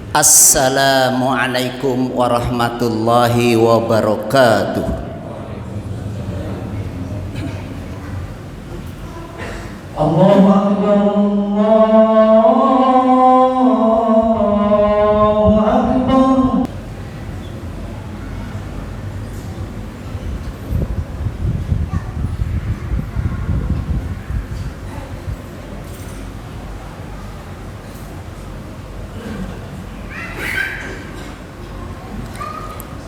Assalamualaikum warahmatullahi wabarakatuh. Allahu Akbar, Allahu Akbar.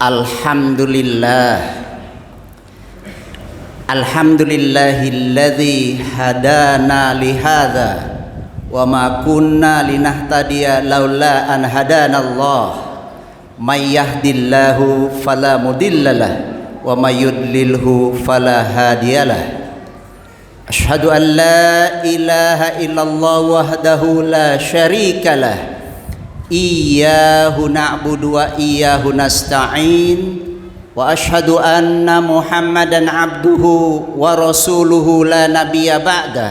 Alhamdulillahilladzi hadana lihadza wa ma kunna linahtadiya laula an hadanallah. May yahdillahu fala mudhillalah wa may yudlilhu fala hadiyalah. Asyhadu an la ilaha illallah wahdahu la syarikalah. Iyyahu na'budu wa iyyahu nasta'in. Wa asyhadu anna Muhammadan abduhu wa rasuluhu la nabiyya ba'dah.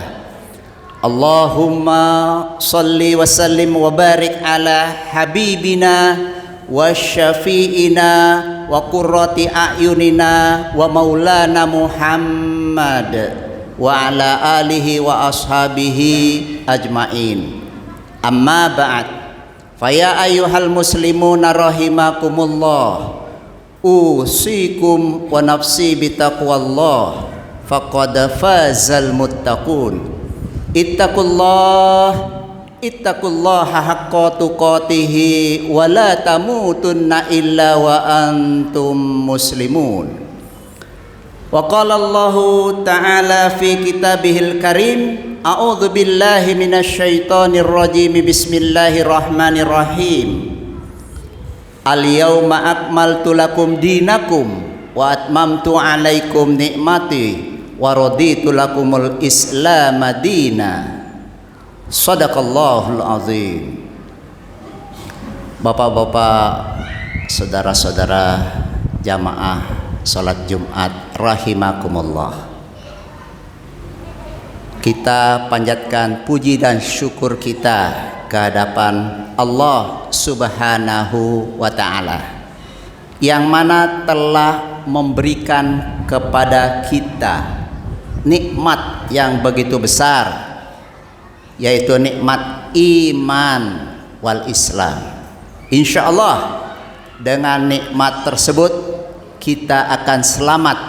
Allahumma salli wa sallim wa barik ala habibina wa syafi'ina wa qurrati a'yunina wa maulana Muhammad wa ala alihi wa ashabihi ajmain. Amma ba'd. Faya ayyuhal muslimuna rahimakumullah, usikum wa nafsi bitaqwallah, faqad fazal muttaqun. Ittaqullaha haqqa tuqatih wa la tamutunna illa wa antum muslimun. Wa qala Allahu ta'ala fi kitabihil karim, a'udzu billahi minasyaitonir rajim, bismillahirrahmanirrahim. Al-yawma akmaltu lakum dinakum wa atmamtu alaikum ni'mati wa raditu lakumul islam madina. Shadaqallahul azim. Bapak-bapak, saudara-saudara jamaah salat Jumat rahimakumullah, kita panjatkan puji dan syukur kita ke hadapan Allah Subhanahu wa ta'ala, yang mana telah memberikan kepada kita nikmat yang begitu besar, yaitu nikmat iman wal Islam. Insya Allah dengan nikmat tersebut kita akan selamat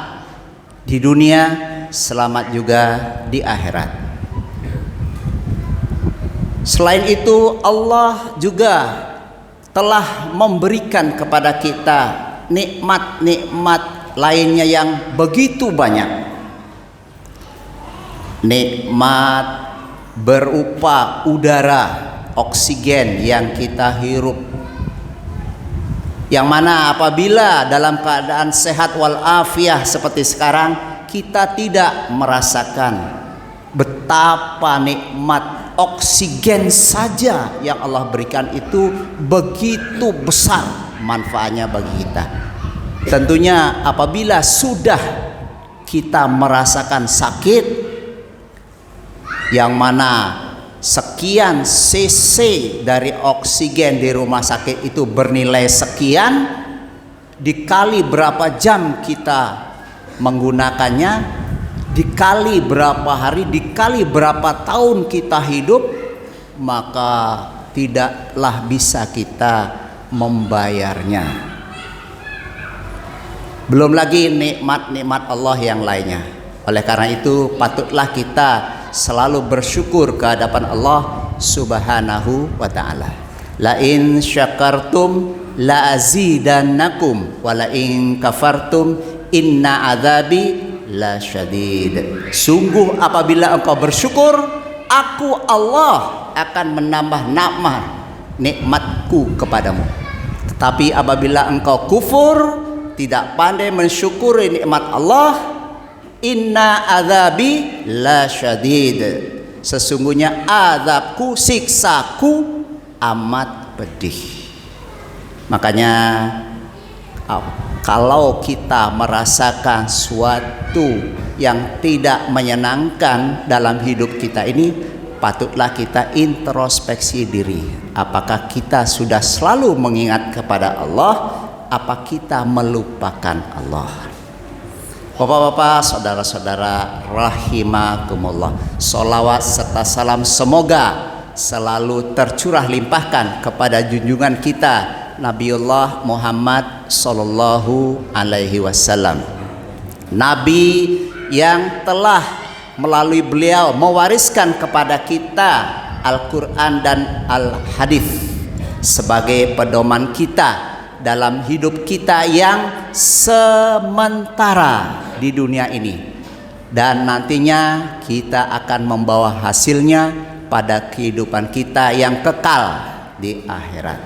di dunia, selamat juga di akhirat. Selain itu, Allah juga telah memberikan kepada kita nikmat-nikmat lainnya yang begitu banyak. Nikmat berupa udara, oksigen yang kita hirup, yang mana apabila dalam keadaan sehat walafiat seperti sekarang, kita tidak merasakan betapa nikmat oksigen saja yang Allah berikan itu begitu besar manfaatnya bagi kita. Tentunya apabila sudah kita merasakan sakit, yang mana sekian cc dari oksigen di rumah sakit itu bernilai sekian, dikali berapa jam kita menggunakannya, dikali berapa hari, dikali berapa tahun kita hidup, maka tidaklah bisa kita membayarnya. Belum lagi nikmat-nikmat Allah yang lainnya. Oleh karena itu patutlah kita selalu bersyukur ke hadapan Allah Subhanahu wa ta'ala. La in syakartum la azidannakum wa la in kafartum inna adzabi la syadid. Sungguh apabila engkau bersyukur, aku Allah akan menambah nikmatku kepadamu. Tetapi apabila engkau kufur, tidak pandai mensyukuri nikmat Allah, inna adzabi la syadid, sesungguhnya azabku, siksaku amat pedih. Makanya kalau kita merasakan suatu yang tidak menyenangkan dalam hidup kita ini, patutlah kita introspeksi diri. Apakah kita sudah selalu mengingat kepada Allah? Apa kita melupakan Allah? Bapak-bapak, saudara-saudara rahimakumullah, sholawat serta salam semoga selalu tercurah limpahkan kepada junjungan kita Nabiullah Muhammad sallallahu alaihi wasallam, Nabi yang telah melalui beliau mewariskan kepada kita Al-Quran dan Al-Hadis sebagai pedoman kita dalam hidup kita yang sementara di dunia ini, dan nantinya kita akan membawa hasilnya pada kehidupan kita yang kekal di akhirat.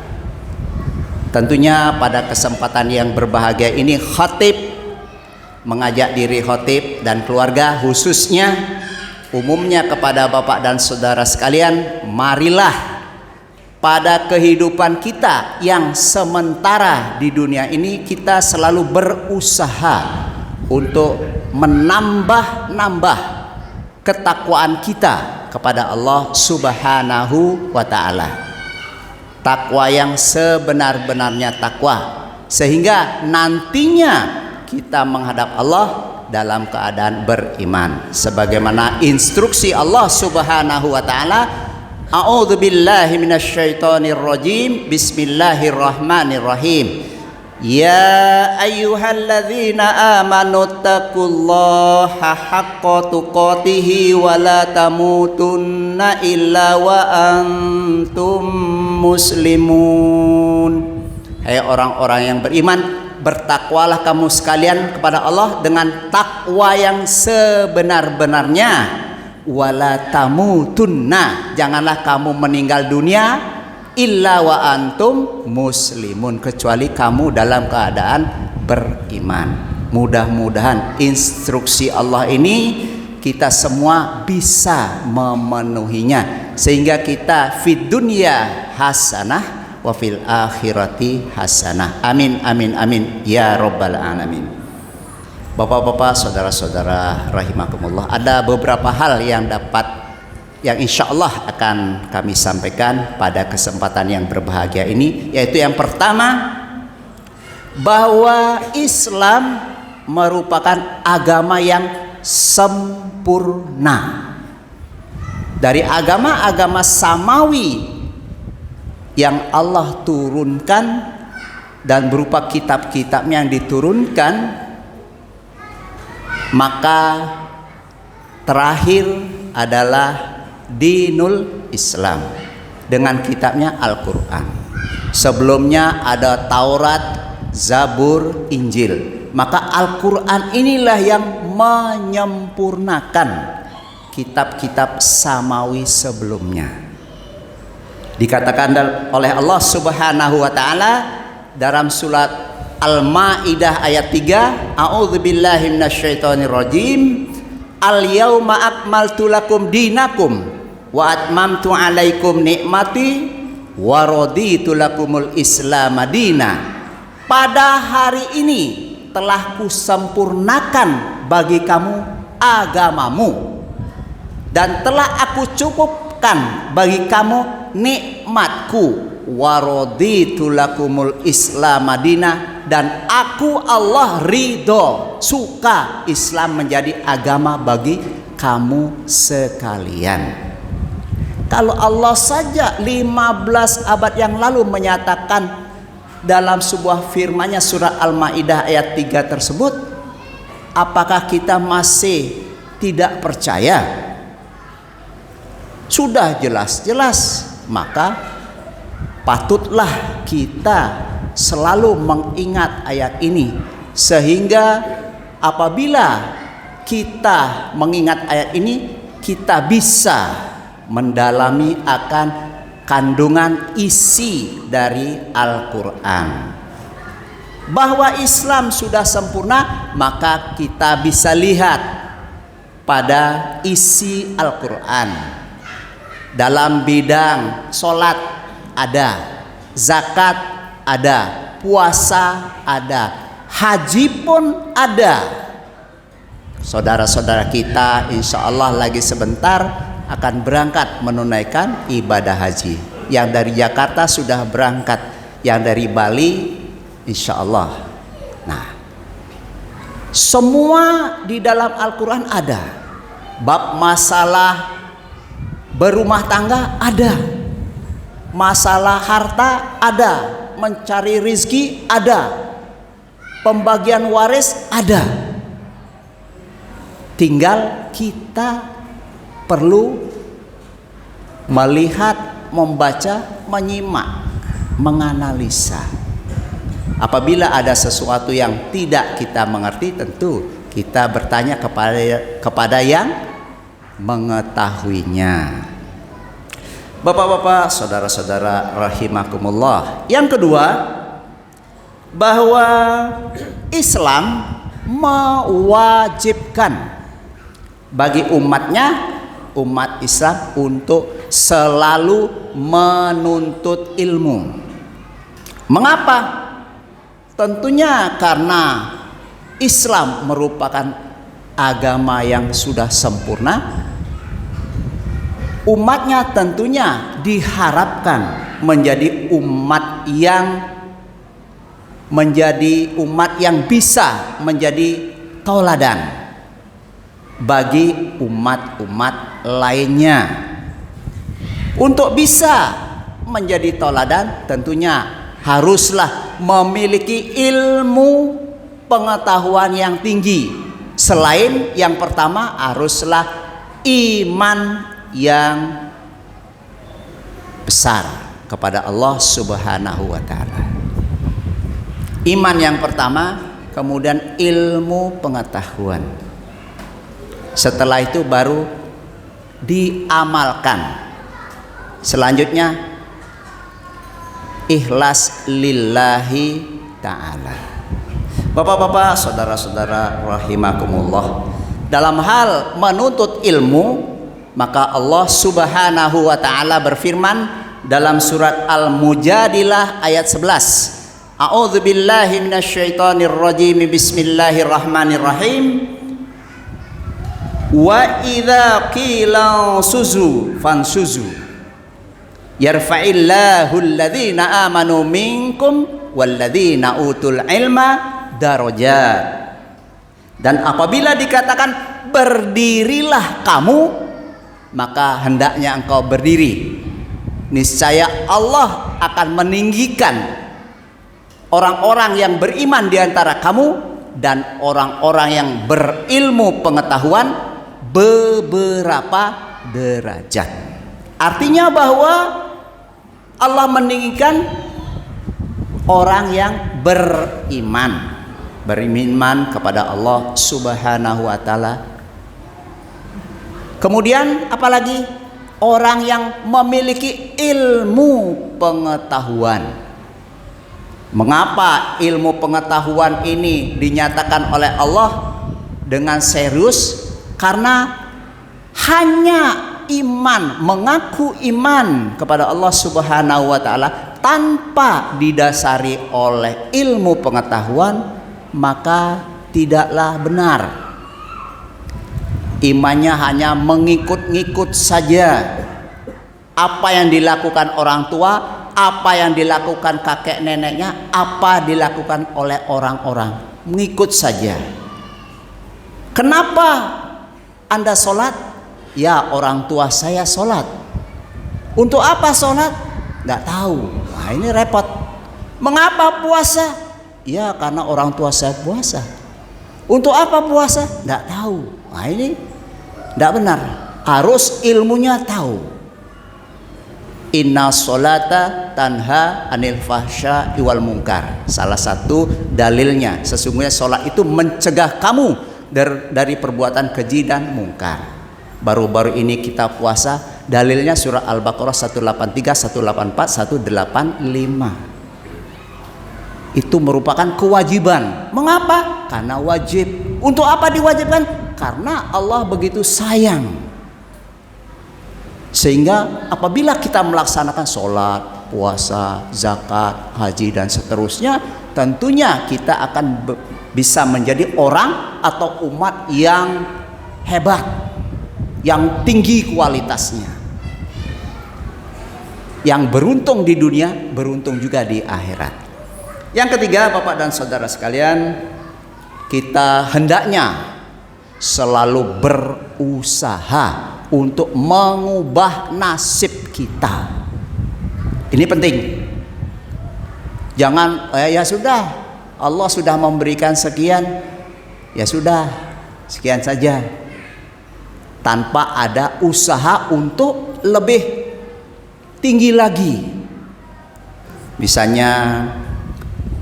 Tentunya pada kesempatan yang berbahagia ini, khatib mengajak diri khatib dan keluarga, khususnya umumnya kepada bapak dan saudara sekalian, marilah pada kehidupan kita yang sementara di dunia ini kita selalu berusaha untuk menambah ketakwaan kita kepada Allah Subhanahu wa ta'ala. Takwa yang sebenar-benarnya takwa, sehingga nantinya kita menghadap Allah dalam keadaan beriman sebagaimana instruksi Allah Subhanahu wa ta'ala. A'udzu billahi minasyaitonir rajim. Bismillahirrahmanirrahim. Ya ayyuhalladzina amanu taqullaha haqqa tuqatih wa la tamutunna illa wa antum muslimun. Hai orang-orang yang beriman, bertakwalah kamu sekalian kepada Allah dengan takwa yang sebenar-benarnya. Wala tamutunna, janganlah kamu meninggal dunia illa wa antum muslimun, kecuali kamu dalam keadaan beriman. Mudah-mudahan instruksi Allah ini kita semua bisa memenuhinya, sehingga kita fid dunya hasanah wa fil akhirati hasanah. Amin amin amin ya rabbal alamin. Bapak-bapak, saudara-saudara rahimakumullah, ada beberapa hal yang insya Allah akan kami sampaikan pada kesempatan yang berbahagia ini, yaitu yang pertama, bahwa Islam merupakan agama yang sempurna. Dari agama-agama samawi yang Allah turunkan dan berupa kitab-kitabnya yang diturunkan, maka terakhir adalah dinul Islam dengan kitabnya Al-Quran. Sebelumnya ada Taurat, Zabur, Injil. Maka Al-Quran inilah yang menyempurnakan kitab-kitab samawi sebelumnya. Dikatakan oleh Allah Subhanahu wa ta'ala dalam surat Al-Maidah ayat 3, a'udzubillahi minasyaitonir rajim. Al-yauma akmaltu lakum dinakum wa atmamtu alaikum nikmati wa raditu lakumul Islam madina. Pada hari ini telah kusempurnakan bagi kamu agamamu dan telah aku cukupkan bagi kamu nikmatku, wa raditu lakumul Islam madina, dan aku Allah ridho, suka Islam menjadi agama bagi kamu sekalian. Kalau Allah saja 15 abad yang lalu menyatakan dalam sebuah firman-Nya surah Al-Maidah ayat 3 tersebut, apakah kita masih tidak percaya? Sudah jelas-jelas, maka patutlah kita selalu mengingat ayat ini, sehingga apabila kita mengingat ayat ini, kita bisa mendalami akan kandungan isi dari Al-Quran. Bahwa Islam sudah sempurna, maka kita bisa lihat pada isi Al-Quran. Dalam bidang sholat ada, zakat ada, puasa ada, haji pun ada. Saudara-saudara kita insya Allah lagi sebentar akan berangkat menunaikan ibadah haji. Yang dari Jakarta sudah berangkat, yang dari Bali insya Allah. Nah, semua di dalam Al-Quran ada. Bab masalah berumah tangga ada, masalah harta ada, mencari rizki ada, pembagian waris ada. Tinggal kita perlu melihat, membaca, menyimak, menganalisa. Apabila ada sesuatu yang tidak kita mengerti, tentu kita bertanya kepada yang mengetahuinya. Bapak-bapak, saudara-saudara rahimakumullah. Yang kedua, bahwa Islam mewajibkan bagi umatnya, umat Islam, untuk selalu menuntut ilmu. Mengapa? Tentunya karena Islam merupakan agama yang sudah sempurna. Umatnya tentunya diharapkan menjadi umat yang bisa menjadi tauladan bagi umat-umat lainnya. Untuk bisa menjadi tauladan tentunya haruslah memiliki ilmu pengetahuan yang tinggi. Selain yang pertama, haruslah iman yang besar kepada Allah Subhanahu wa ta'ala. Iman yang pertama, kemudian ilmu pengetahuan. Setelah itu baru diamalkan. Selanjutnya ikhlas lillahi ta'ala. Bapak-bapak, saudara-saudara rahimakumullah, dalam hal menuntut ilmu, maka Allah Subhanahu wa ta'ala berfirman dalam surat Al-Mujadilah ayat 11. A'udzu billahi minasyaitonir rajim. Bismillahirrahmanirrahim. Wa idza qila suzu fansuzu yarfa'illahu alladhina amanu minkum walladzina utul ilma darajat. Dan apabila dikatakan berdirilah kamu, maka hendaknya engkau berdiri. Niscaya Allah akan meninggikan orang-orang yang beriman di antara kamu dan orang-orang yang berilmu pengetahuan beberapa derajat. Artinya bahwa Allah meninggikan orang yang beriman kepada Allah Subhanahu wa ta'ala. Kemudian apalagi orang yang memiliki ilmu pengetahuan. Mengapa ilmu pengetahuan ini dinyatakan oleh Allah dengan serius? Karena hanya iman, mengaku iman kepada Allah Subhanahu wa ta'ala tanpa didasari oleh ilmu pengetahuan, maka tidaklah benar. Imannya hanya mengikut-ngikut saja. Apa yang dilakukan orang tua, apa yang dilakukan kakek neneknya, apa dilakukan oleh orang-orang, mengikut saja. Kenapa Anda sholat? Ya, orang tua saya sholat. Untuk apa sholat? Nggak tahu. Nah, ini repot. Mengapa puasa? Ya, karena orang tua saya puasa. Untuk apa puasa? Nggak tahu. Nah, ini nggak benar. Harus ilmunya tahu. Inna sholata tanha anil fahsya wal munkar. Salah satu dalilnya, sesungguhnya sholat itu mencegah kamu dari perbuatan keji dan mungkar. Baru-baru ini kita puasa, dalilnya surah Al-Baqarah 183, 184, 185. Itu merupakan kewajiban. Mengapa? Karena wajib. Untuk apa diwajibkan? Karena Allah begitu sayang. Sehingga apabila kita melaksanakan sholat, puasa, zakat, haji dan seterusnya, tentunya kita akan bisa menjadi orang atau umat yang hebat. yang tinggi kualitasnya. Yang beruntung di dunia, beruntung juga di akhirat. Yang ketiga, Bapak dan Saudara sekalian, kita hendaknya selalu berusaha untuk mengubah nasib kita. Ini penting. Jangan ya sudah, Allah sudah memberikan sekian, ya sudah, sekian saja, tanpa ada usaha untuk lebih tinggi lagi. Misalnya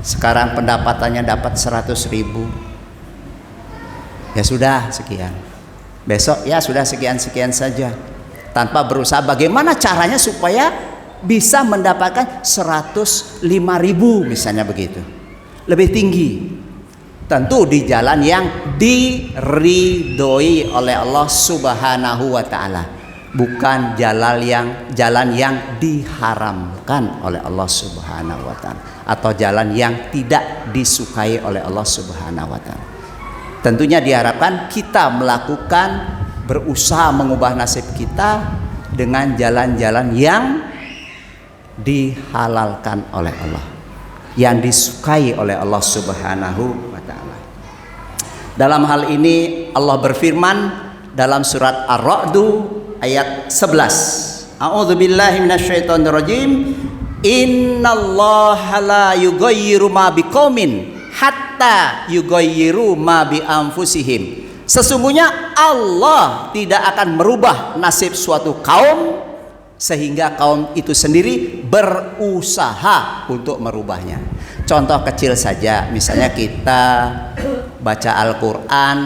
sekarang pendapatannya dapat 100.000, ya sudah sekian. Besok ya sudah sekian-sekian saja, tanpa berusaha bagaimana caranya supaya bisa mendapatkan 105.000 misalnya begitu, lebih tinggi. Tentu di jalan yang diridhoi oleh Allah Subhanahu wa taala, bukan jalan yang diharamkan oleh Allah Subhanahu wa taala, atau jalan yang tidak disukai oleh Allah Subhanahu wa taala. Tentunya diharapkan kita melakukan, berusaha mengubah nasib kita dengan jalan-jalan yang dihalalkan oleh Allah, yang disukai oleh Allah Subhanahu wa taala. Dalam hal ini Allah berfirman dalam surat Ar-Ra'd ayat 11. A'udzubillahi minasyaitonirrajim. Innallaha la yughayyiru ma biqaumin hatta yughayyiru ma bi anfusihim. Sesungguhnya Allah tidak akan merubah nasib suatu kaum sehingga kaum itu sendiri berusaha untuk merubahnya. Contoh kecil saja, misalnya kita baca Al-Quran,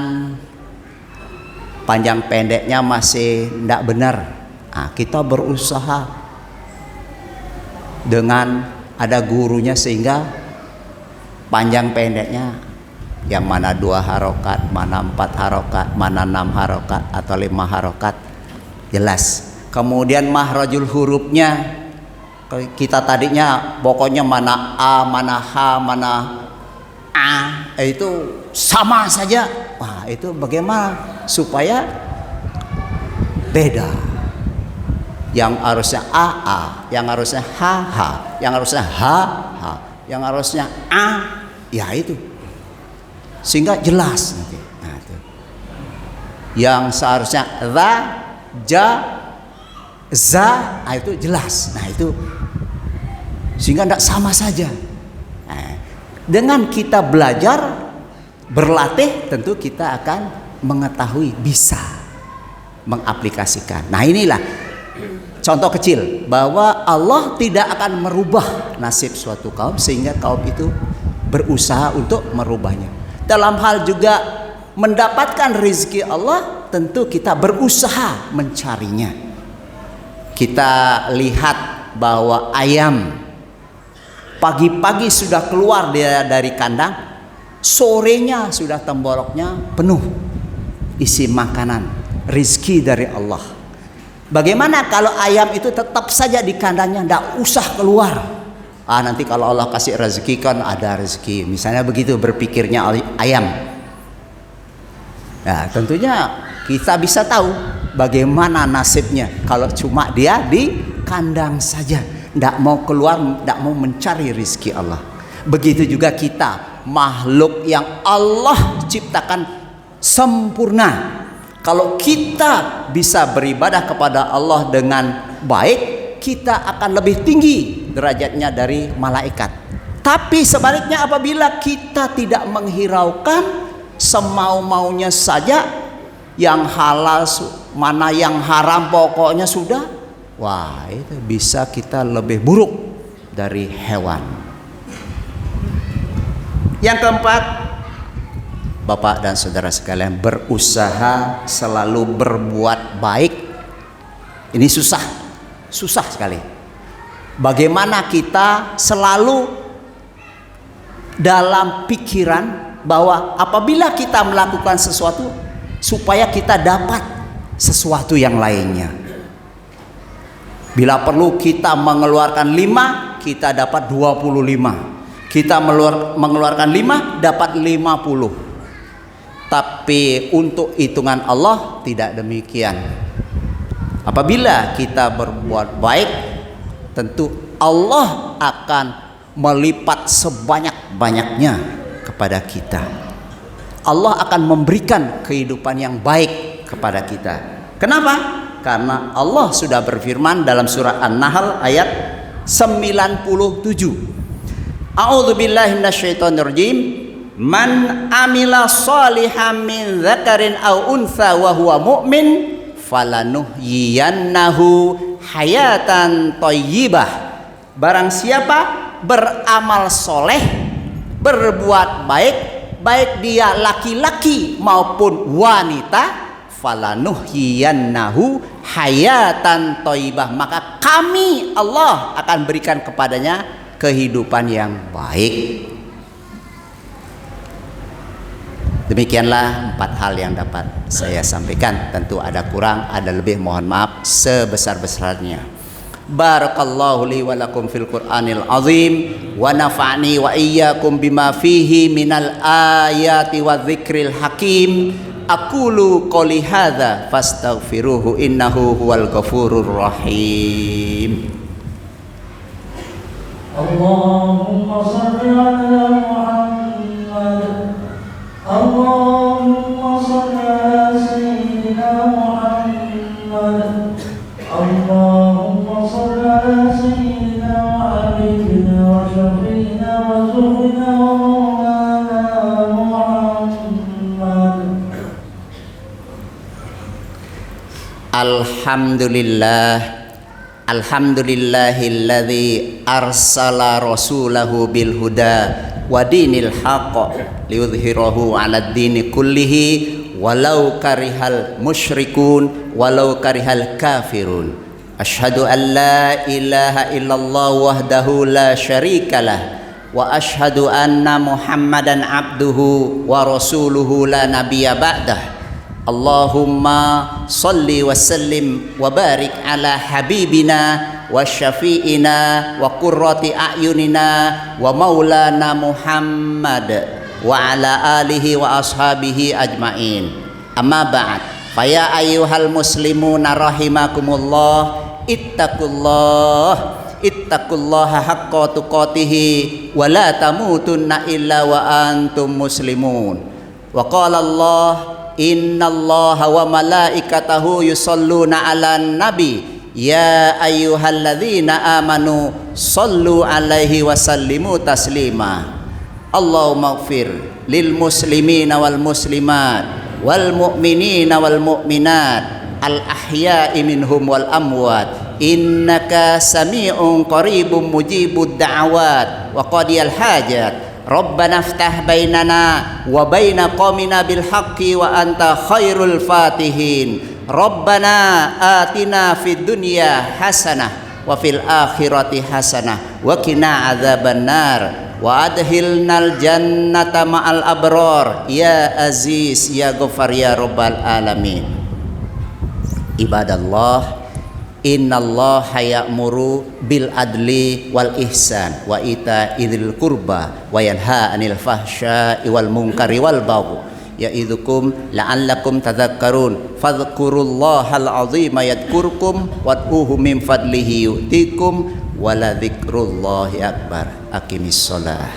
panjang pendeknya masih tidak benar. Nah, kita berusaha dengan ada gurunya sehingga panjang pendeknya yang mana 2 harokat, mana 4 harokat, mana 6 harokat atau 5 harokat, jelas. Kemudian mahrajul hurufnya kita tadinya pokoknya mana A, mana H, mana A, itu sama saja. Wah, itu bagaimana supaya beda? Yang harusnya A, yang harusnya H, yang harusnya H, yang harusnya A, ya itu. Sehingga jelas nanti. Nah, itu. Yang seharusnya za, ja, za, itu jelas. Nah itu sehingga tidak sama saja. Nah, dengan kita belajar, berlatih, tentu kita akan mengetahui, bisa mengaplikasikan. Nah inilah contoh kecil bahwa Allah tidak akan merubah nasib suatu kaum sehingga kaum itu berusaha untuk merubahnya. Dalam hal juga mendapatkan rezeki Allah, tentu kita berusaha mencarinya. Kita lihat bahwa ayam pagi-pagi sudah keluar dari kandang, sorenya sudah temboroknya penuh isi makanan, rezeki dari Allah. Bagaimana kalau ayam itu tetap saja di kandangnya, tidak usah keluar? Nanti kalau Allah kasih rezeki kan ada rezeki, misalnya begitu berpikirnya ayam. Nah, tentunya kita bisa tahu bagaimana nasibnya kalau cuma dia di kandang saja, tidak mau keluar, tidak mau mencari rezeki Allah. Begitu juga kita, makhluk yang Allah ciptakan sempurna. Kalau kita bisa beribadah kepada Allah dengan baik, kita akan lebih tinggi derajatnya dari malaikat. Tapi sebaliknya apabila kita tidak menghiraukan, semau-maunya saja, yang halal mana yang haram pokoknya sudah, wah itu bisa kita lebih buruk dari hewan. Yang keempat, Bapak dan saudara sekalian, berusaha selalu berbuat baik. Ini susah sekali. Bagaimana kita selalu dalam pikiran bahwa apabila kita melakukan sesuatu supaya kita dapat sesuatu yang lainnya. Bila perlu kita mengeluarkan 5, kita dapat 25. Kita mengeluarkan 5, dapat 50. Tapi untuk hitungan Allah tidak demikian. Apabila kita berbuat baik, tentu Allah akan melipat sebanyak-banyaknya kepada kita. Allah akan memberikan kehidupan yang baik kepada kita. Kenapa? Karena Allah sudah berfirman dalam surah An-Nahl ayat 97. A'udzubillahi minasyaitonirrajim. Man amila shalihan min dzakarin aw untha wa huwa mu'min falanuhyiyannahu hayatan thayyibah. Barang siapa beramal soleh, berbuat baik, baik dia laki-laki maupun wanita, falanuhyiyannahu hayatan thayyibah, maka kami Allah akan berikan kepadanya kehidupan yang baik. Demikianlah 4 hal yang dapat saya sampaikan. Tentu ada kurang, ada lebih, mohon maaf sebesar-besarnya. Barakallahu li wa lakum fil Qur'anil azim wa nafa'ni wa iyyakum bima fihi minal ayati wa dzikril hakim. Aqulu qouli hadza fastaghfiruhu innahu huwal ghafurur rahim. Allahumma shalli ala Muhammad. Allahumma shalli ala sayyidina Muhammad. Allahumma shalli ala sayyidina wa habibina wa syafiina wa zuhrina wa maulana Muhammad. Alhamdulillahilladzi arsala rasulahu bil huda wa dinil haqq liyudhhirahu 'alad dini kullihi walau karihal musyrikun walau karihal kafirun. Asyhadu an la ilaha illallah wahdahu la syarikalah wa asyhadu anna Muhammadan abduhu wa rasuluhu la nabiyya ba'dah. Allahumma salli wa sallim wa barik ala habibina wa syafi'ina wa qurrati a'yunina wa maulana Muhammad wa ala alihi wa ashabihi ajmain. Amma ba'd, faya ayyuhal muslimuna rahimakumullah, ittaqullaha haqqa tuqatih wa la tamutunna illa wa antum muslimun. Wa qala Allah, innallaha wa malaikatahu yusholluna 'alan nabi ya ayyuhalladzina amanu shollu 'alaihi wa sallimu taslima. Allahumma ighfir lil muslimina wal muslimat wal mu'minina wal mu'minat al ahya'i minhum wal amwat innaka sami'un qaribun mujibud da'awat wa qadiyal hajat. Rabbana iftah bainana wa baina qaumina bil haqqi wa anta khairul fatihin. Rabbana atina fid dunya hasanah wa fil akhirati hasanah wa qina adzabannar wa adkhilnal jannata ma'al abrar ya aziz ya ghafar ya rabbal alamin. Ibadallah, innallaha ya'muru bil adli wal ihsan wa ita'idil qurba wa yanha 'anil fahsya'i wal munkari wal baghi ya'idzukum la'allakum tadhakkarun fadhkurullahal 'azima yadhkurkum wad'uhu min fadlihi yu'tikum wa la dzikrullahi akbar. Aqimis shalah.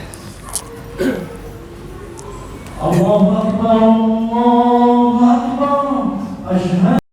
Allahu akbar.